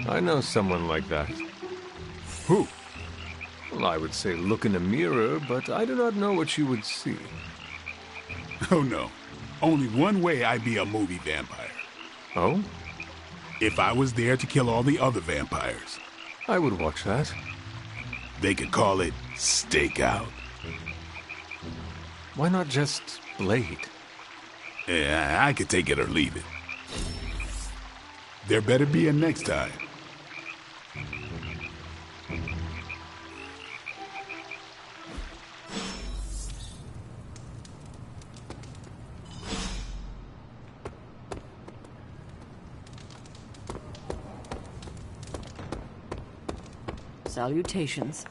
I know someone like that. Who? Well, I would say look in a mirror, but I do not know what you would see. Oh no. Only one way I'd be a movie vampire. Oh? If I was there to kill all the other vampires. I would watch that. They could call it Stakeout. Why not just Blade? Yeah, I could take it or leave it. There better be a next time. Salutations.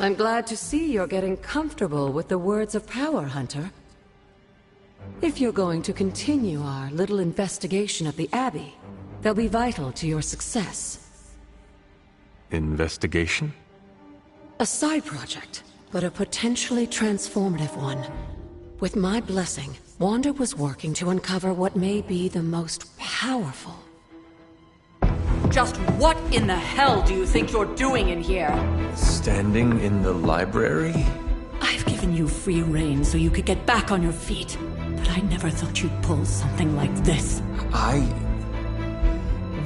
I'm glad to see you're getting comfortable with the words of power, Hunter. If you're going to continue our little investigation of the Abbey, they'll be vital to your success. Investigation? A side project, but a potentially transformative one. With my blessing, Wanda was working to uncover what may be the most powerful. Just what in the hell do you think you're doing in here? Standing in the library? I've given you free rein so you could get back on your feet, but I never thought you'd pull something like this.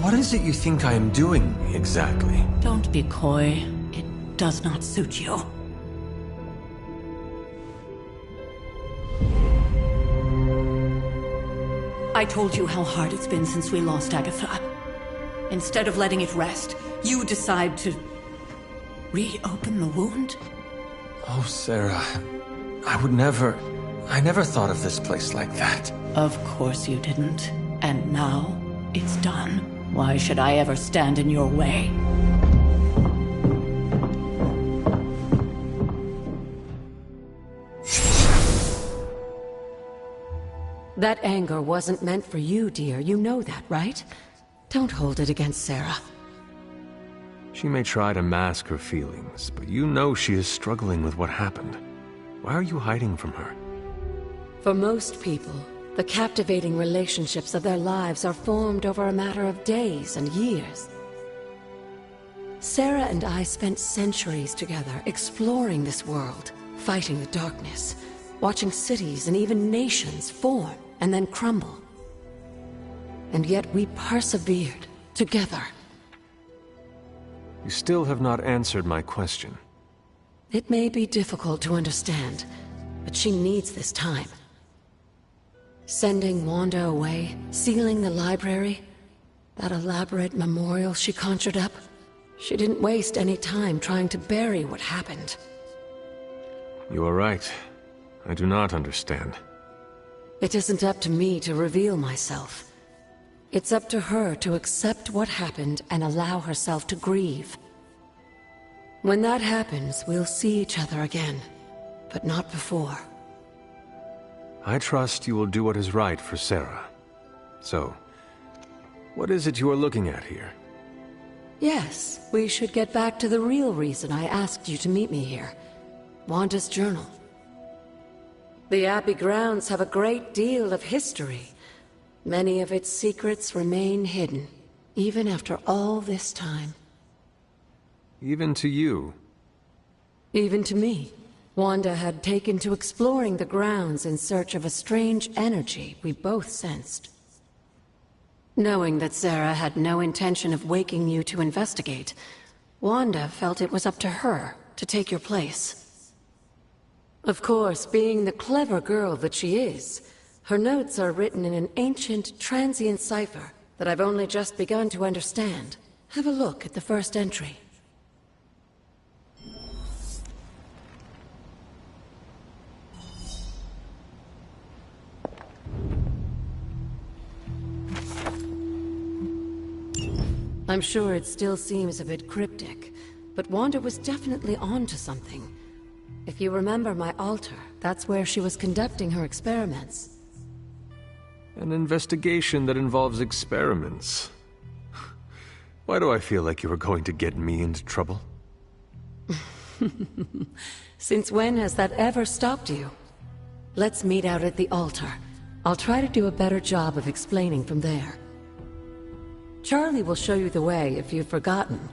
What is it you think I am doing, exactly? Don't be coy. It does not suit you. I told you how hard it's been since we lost Agatha. Instead of letting it rest, you decide to reopen the wound? Oh, Sarah. I never thought of this place like that. Of course you didn't. And now, it's done. Why should I ever stand in your way? That anger wasn't meant for you, dear. You know that, right? Don't hold it against Sarah. She may try to mask her feelings, but you know she is struggling with what happened. Why are you hiding from her? For most people, the captivating relationships of their lives are formed over a matter of days and years. Sarah and I spent centuries together exploring this world, fighting the darkness, watching cities and even nations form and then crumble. And yet we persevered, together. You still have not answered my question. It may be difficult to understand, but she needs this time. Sending Wanda away, sealing the library, that elaborate memorial she conjured up, she didn't waste any time trying to bury what happened. You are right. I do not understand. It isn't up to me to reveal myself. It's up to her to accept what happened and allow herself to grieve. When that happens, we'll see each other again, but not before. I trust you will do what is right for Sarah. So, what is it you are looking at here? Yes, we should get back to the real reason I asked you to meet me here. Wanda's journal. The Abbey grounds have a great deal of history. Many of its secrets remain hidden, even after all this time. Even to you? Even to me. Wanda had taken to exploring the grounds in search of a strange energy we both sensed. Knowing that Sarah had no intention of waking you to investigate, Wanda felt it was up to her to take your place. Of course, being the clever girl that she is, her notes are written in an ancient, transient cipher that I've only just begun to understand. Have a look at the first entry. I'm sure it still seems a bit cryptic, but Wanda was definitely onto something. If you remember my altar, that's where she was conducting her experiments. An investigation that involves experiments. Why do I feel like you are going to get me into trouble? Since when has that ever stopped you? Let's meet out at the altar. I'll try to do a better job of explaining from there. Charlie will show you the way if you've forgotten.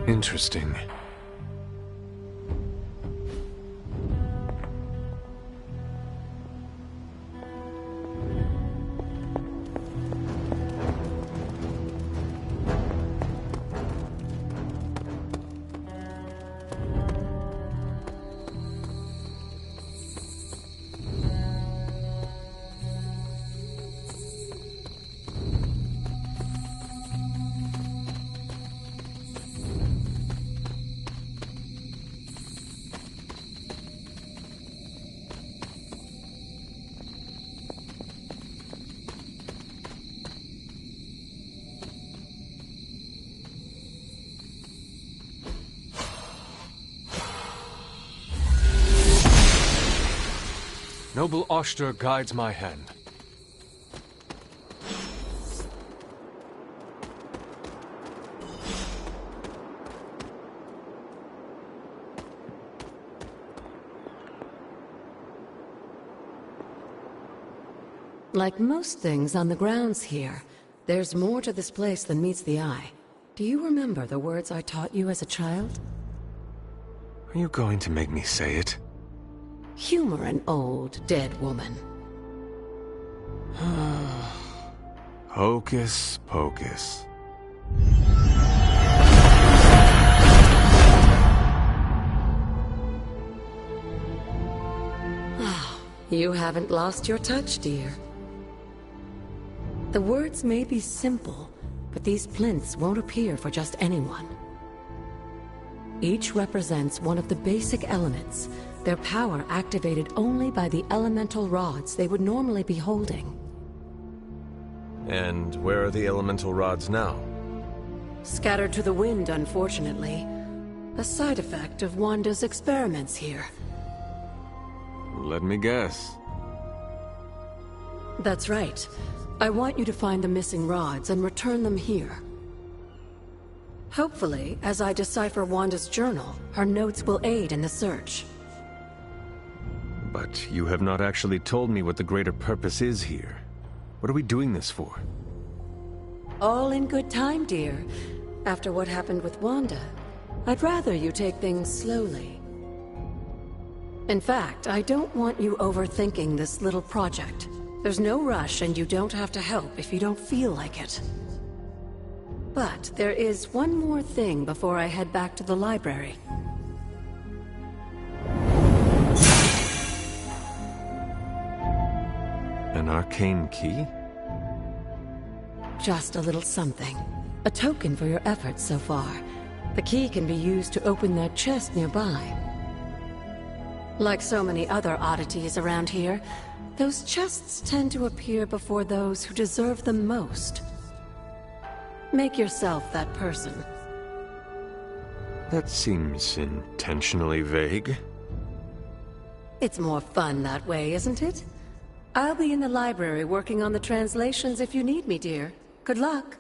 Interesting. Noble Oster guides my hand. Like most things on the grounds here, there's more to this place than meets the eye. Do you remember the words I taught you as a child? Are you going to make me say it? Humor an old, dead woman. Hocus pocus. You haven't lost your touch, dear. The words may be simple, but these plinths won't appear for just anyone. Each represents one of the basic elements, their power activated only by the elemental rods they would normally be holding. And where are the elemental rods now? Scattered to the wind, unfortunately. A side effect of Wanda's experiments here. Let me guess. That's right. I want you to find the missing rods and return them here. Hopefully, as I decipher Wanda's journal, her notes will aid in the search. But you have not actually told me what the greater purpose is here. What are we doing this for? All in good time, dear. After what happened with Wanda, I'd rather you take things slowly. In fact, I don't want you overthinking this little project. There's no rush, and you don't have to help if you don't feel like it. But there is one more thing before I head back to the library. An arcane key? Just a little something. A token for your efforts so far. The key can be used to open that chest nearby. Like so many other oddities around here, those chests tend to appear before those who deserve them most. Make yourself that person. That seems intentionally vague. It's more fun that way, isn't it? I'll be in the library working on the translations if you need me, dear. Good luck.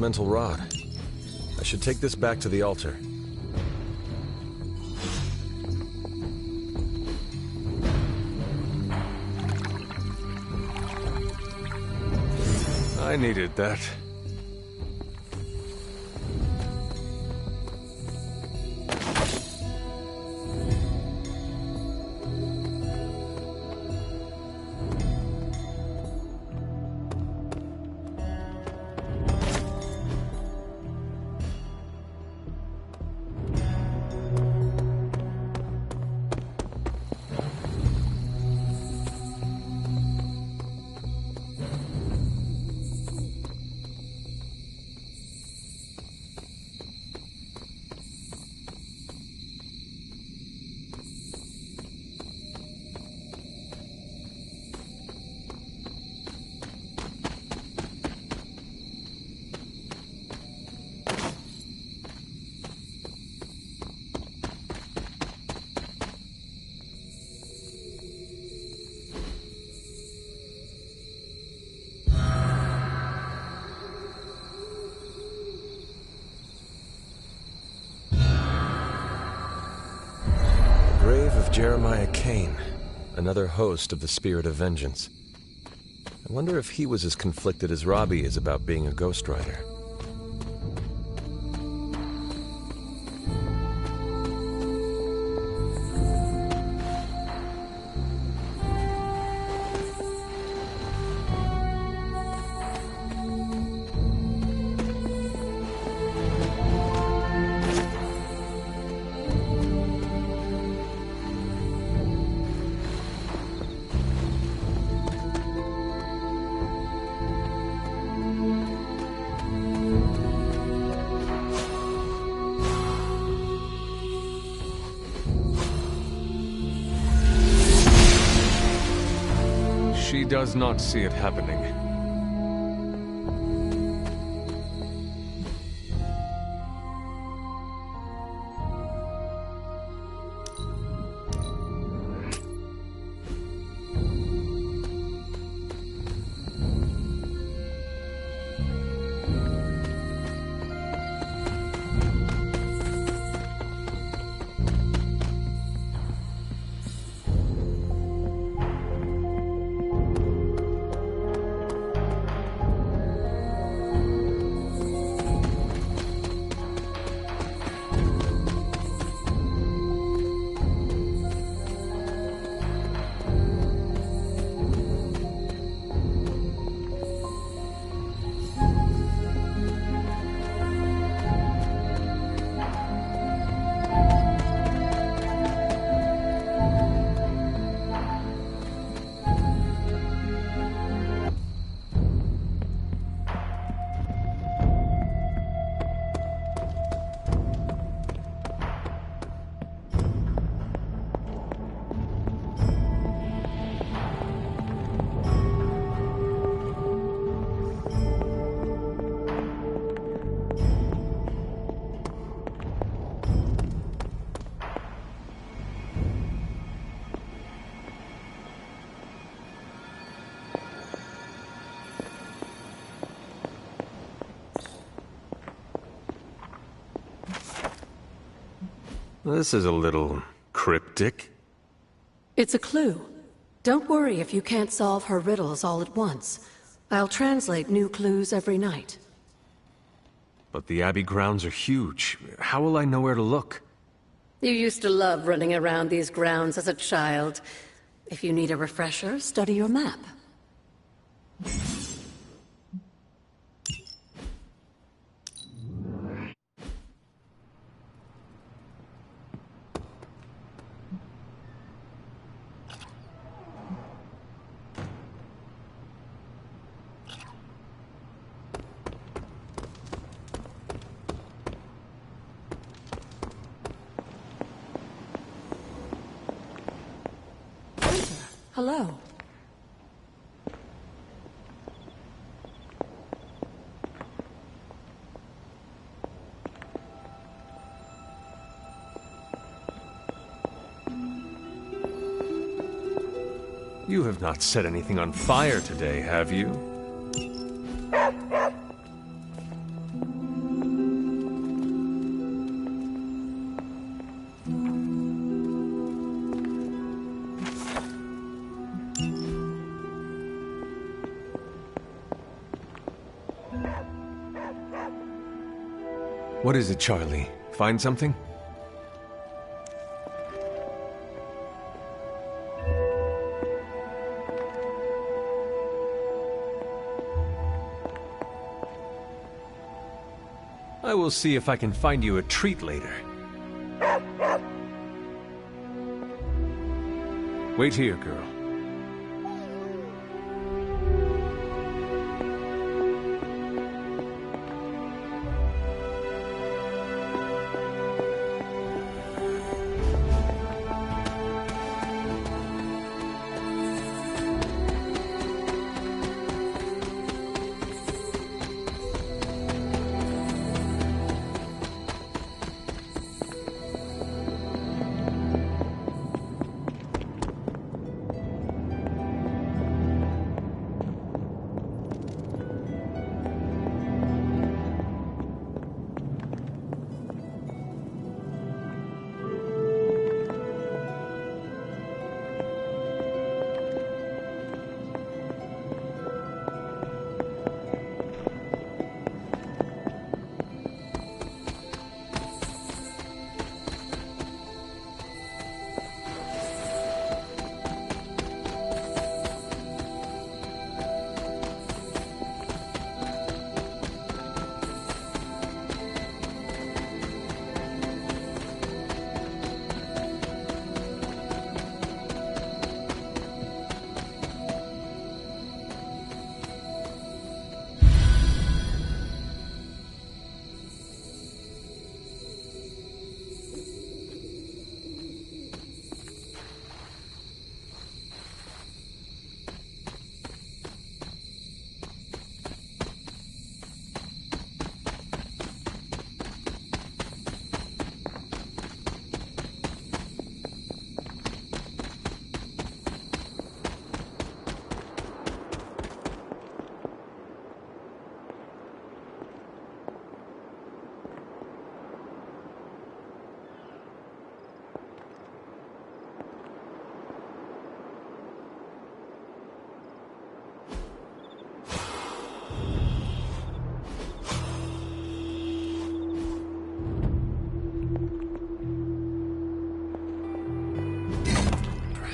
elemental rod. I should take this back to the altar. I needed that. Jeremiah Kane, another host of the Spirit of Vengeance. I wonder if he was as conflicted as Robbie is about being a Ghost Rider. She does not see it happening. This is a little cryptic. It's a clue. Don't worry if you can't solve her riddles all at once. I'll translate new clues every night. But the Abbey grounds are huge. How will I know where to look? You used to love running around these grounds as a child. If you need a refresher, study your map. Hello. You have not set anything on fire today, have you? What is it, Charlie? Find something? I will see if I can find you a treat later. Wait here, girl.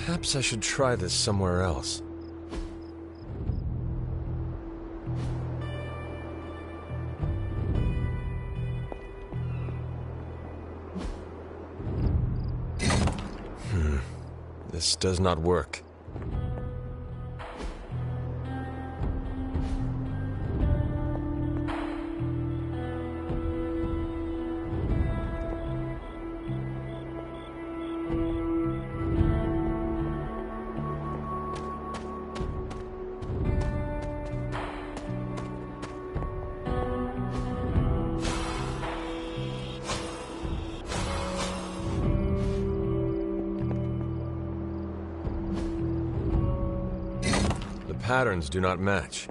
Perhaps I should try this somewhere else. This does not work. Patterns do not match.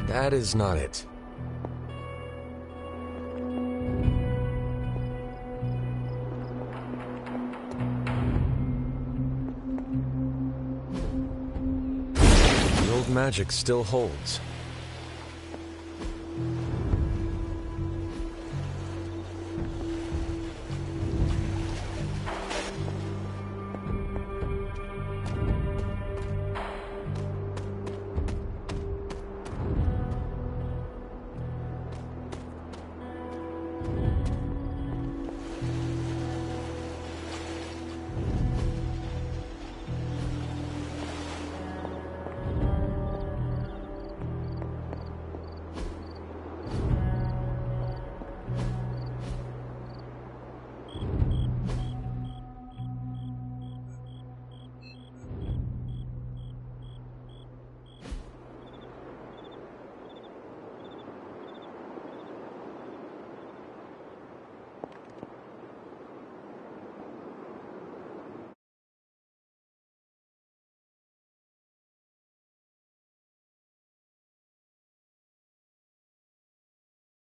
That is not it. The old magic still holds.